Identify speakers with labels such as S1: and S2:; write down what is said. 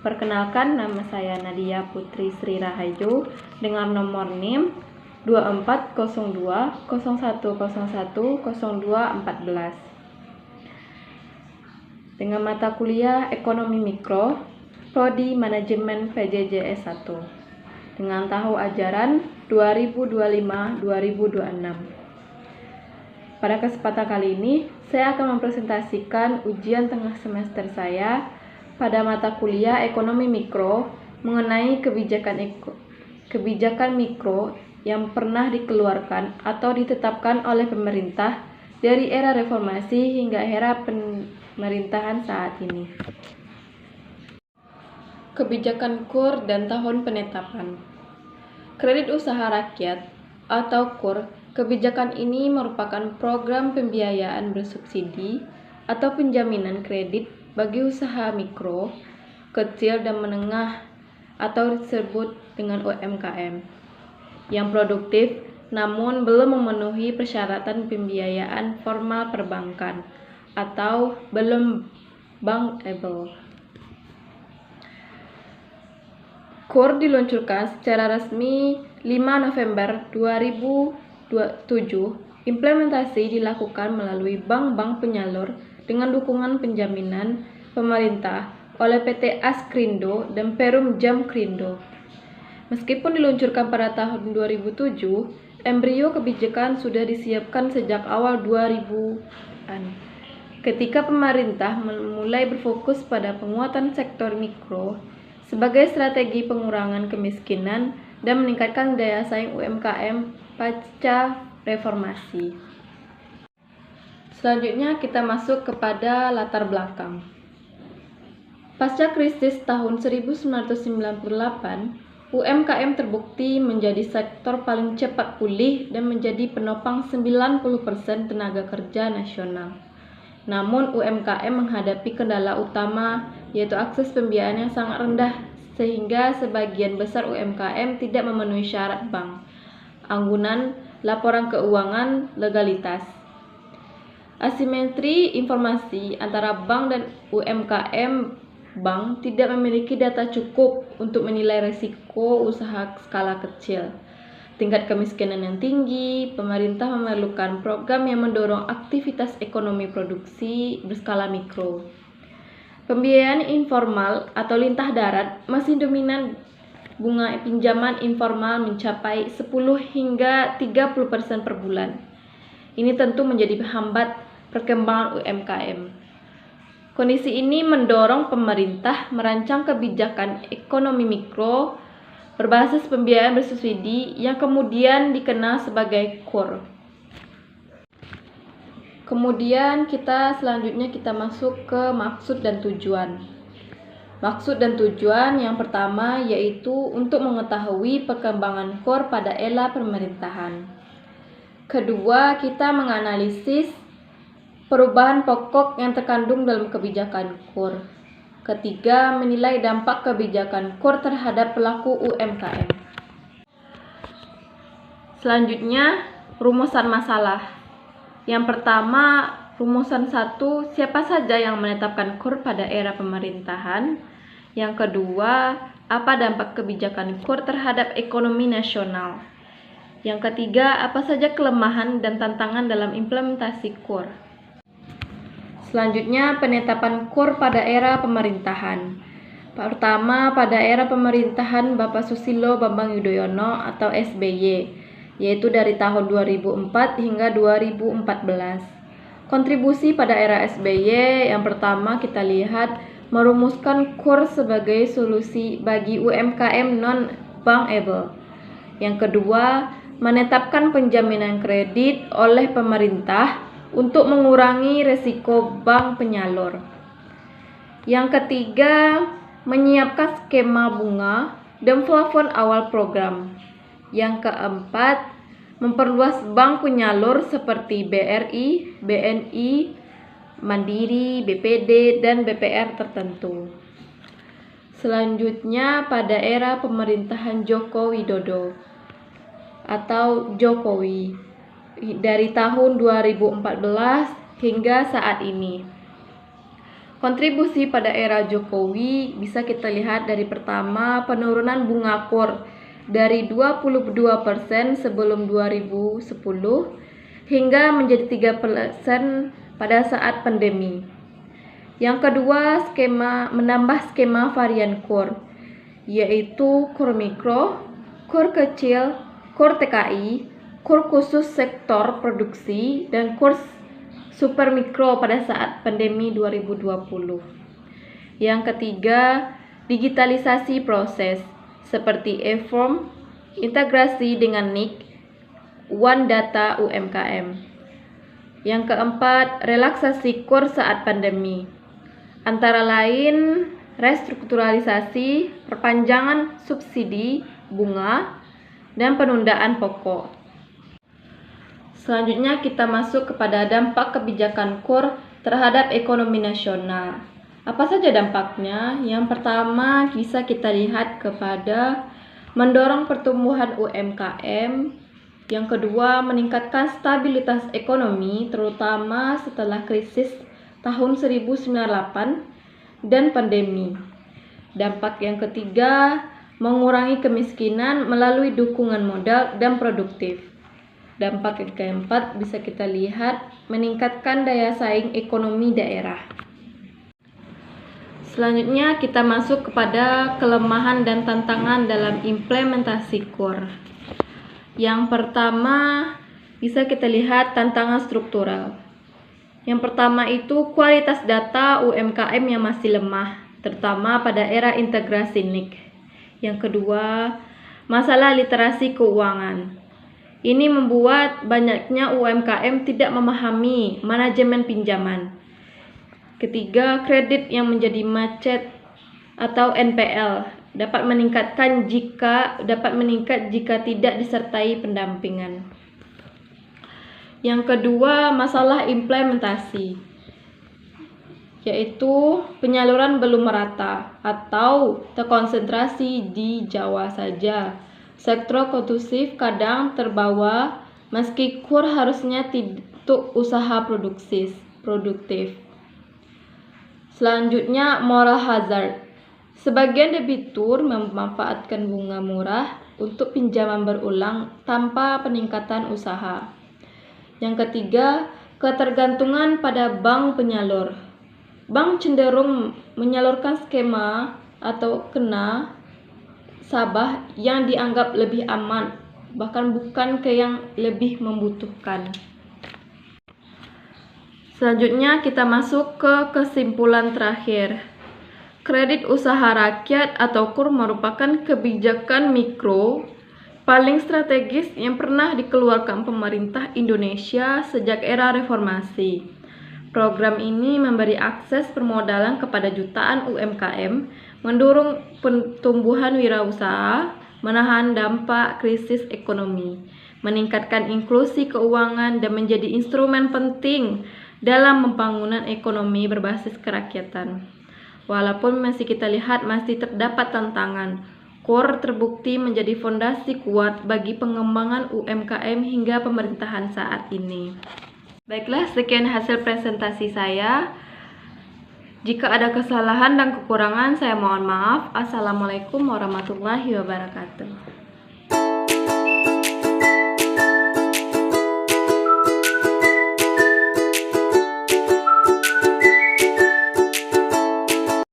S1: Perkenalkan, nama saya Nadia Putri Sri Rahayu dengan nomor NIM 240201010214 dengan mata kuliah Ekonomi Mikro, Prodi Manajemen PJJ S1 dengan tahun ajaran 2025-2026. Pada kesempatan kali ini, saya akan mempresentasikan ujian tengah semester saya pada mata kuliah Ekonomi Mikro mengenai kebijakan mikro yang pernah dikeluarkan atau ditetapkan oleh pemerintah dari era reformasi hingga era pemerintahan saat ini. Kebijakan KUR dan tahun penetapan. Kredit Usaha Rakyat atau KUR, kebijakan ini merupakan program pembiayaan bersubsidi atau penjaminan kredit bagi usaha mikro, kecil dan menengah atau disebut dengan UMKM yang produktif namun belum memenuhi persyaratan pembiayaan formal perbankan atau belum bankable. KUR diluncurkan secara resmi 5 November 2007. Implementasi dilakukan melalui bank-bank penyalur dengan dukungan penjaminan pemerintah oleh PT Askrindo dan Perum Jam Krindo. Meskipun diluncurkan pada tahun 2007, embrio kebijakan sudah disiapkan sejak awal 2000-an. Ketika pemerintah mulai berfokus pada penguatan sektor mikro sebagai strategi pengurangan kemiskinan dan meningkatkan daya saing UMKM pasca reformasi. Selanjutnya kita masuk kepada latar belakang. Pasca krisis tahun 1998, UMKM terbukti menjadi sektor paling cepat pulih dan menjadi penopang 90% tenaga kerja nasional. Namun UMKM menghadapi kendala utama yaitu akses pembiayaan yang sangat rendah sehingga sebagian besar UMKM tidak memenuhi syarat bank, anggunan, laporan keuangan, legalitas. Asimetri informasi antara bank dan UMKM. Bank tidak memiliki data cukup untuk menilai risiko usaha skala kecil. Tingkat kemiskinan yang tinggi, pemerintah memerlukan program yang mendorong aktivitas ekonomi produksi berskala mikro. Pembiayaan informal atau lintah darat masih dominan. Bunga pinjaman informal mencapai 10 hingga 30% per bulan. Ini tentu menjadi penghambat perkembangan UMKM. Kondisi ini mendorong pemerintah merancang kebijakan ekonomi mikro berbasis pembiayaan bersubsidi yang kemudian dikenal sebagai KUR. Kemudian selanjutnya kita masuk ke maksud dan tujuan. Maksud dan tujuan yang pertama yaitu untuk mengetahui perkembangan KUR pada era pemerintahan. Kedua, kita menganalisis perubahan pokok yang terkandung dalam kebijakan KUR. Ketiga, menilai dampak kebijakan KUR terhadap pelaku UMKM. Selanjutnya, rumusan masalah. Yang pertama, rumusan 1, siapa saja yang menetapkan KUR pada era pemerintahan? Yang kedua, apa dampak kebijakan KUR terhadap ekonomi nasional? Yang ketiga, apa saja kelemahan dan tantangan dalam implementasi KUR? Selanjutnya, penetapan KUR pada era pemerintahan. Pertama, pada era pemerintahan Bapak Susilo Bambang Yudhoyono atau SBY, yaitu dari tahun 2004 hingga 2014. Kontribusi pada era SBY yang pertama kita lihat merumuskan KUR sebagai solusi bagi UMKM non-bankable. Yang kedua, menetapkan penjaminan kredit oleh pemerintah untuk mengurangi risiko bank penyalur. Yang ketiga, menyiapkan skema bunga dan plafon awal program. Yang keempat, memperluas bank penyalur seperti BRI, BNI, Mandiri, BPD, dan BPR tertentu. Selanjutnya, pada era pemerintahan Joko Widodo atau Jokowi dari tahun 2014 hingga saat ini. Kontribusi pada era Jokowi bisa kita lihat dari pertama penurunan bunga KUR dari 22% sebelum 2010 hingga menjadi 3% pada saat pandemi. Yang kedua, menambah skema varian KUR, yaitu KUR mikro, KUR kecil, KUR TKI, KUR khusus sektor produksi, dan KUR super mikro pada saat pandemi 2020. Yang ketiga, digitalisasi proses seperti e-form, integrasi dengan NIK, One Data UMKM. Yang keempat, relaksasi KUR saat pandemi. Antara lain, restrukturalisasi, perpanjangan subsidi bunga, dan penundaan pokok. Selanjutnya kita masuk kepada dampak kebijakan KUR terhadap ekonomi nasional. Apa saja dampaknya? Yang pertama bisa kita lihat kepada mendorong pertumbuhan UMKM. Yang kedua, meningkatkan stabilitas ekonomi terutama setelah krisis tahun 1998 dan pandemi. Dampak yang ketiga, mengurangi kemiskinan melalui dukungan modal dan produktif. Dampak yang keempat bisa kita lihat meningkatkan daya saing ekonomi daerah. Selanjutnya kita masuk kepada kelemahan dan tantangan dalam implementasi KUR. Yang pertama bisa kita lihat tantangan struktural. Yang pertama itu kualitas data UMKM yang masih lemah, terutama pada era integrasi NIK. Yang kedua, masalah literasi keuangan. Ini membuat banyaknya UMKM tidak memahami manajemen pinjaman. Ketiga, kredit yang menjadi macet atau NPL dapat meningkat jika tidak disertai pendampingan. Yang kedua, masalah implementasi, yaitu penyaluran belum merata atau terkonsentrasi di Jawa saja. Sektor konsumtif kadang terbawa meski KUR harusnya untuk usaha produktif. Selanjutnya, moral hazard. Sebagian debitur memanfaatkan bunga murah untuk pinjaman berulang tanpa peningkatan usaha. Yang ketiga, ketergantungan pada bank penyalur. Bank cenderung menyalurkan skema atau nasabah yang dianggap lebih aman, bahkan bukan ke yang lebih membutuhkan. Selanjutnya kita masuk ke kesimpulan terakhir. Kredit usaha rakyat atau KUR merupakan kebijakan mikro paling strategis yang pernah dikeluarkan pemerintah Indonesia sejak era reformasi. Program ini memberi akses permodalan kepada jutaan UMKM, mendorong pertumbuhan wirausaha, menahan dampak krisis ekonomi, meningkatkan inklusi keuangan, dan menjadi instrumen penting dalam pembangunan ekonomi berbasis kerakyatan. Walaupun masih kita lihat masih terdapat tantangan, KUR terbukti menjadi fondasi kuat bagi pengembangan UMKM hingga pemerintahan saat ini. Baiklah, sekian hasil presentasi saya. Jika ada kesalahan dan kekurangan, saya mohon maaf. Assalamualaikum warahmatullahi wabarakatuh.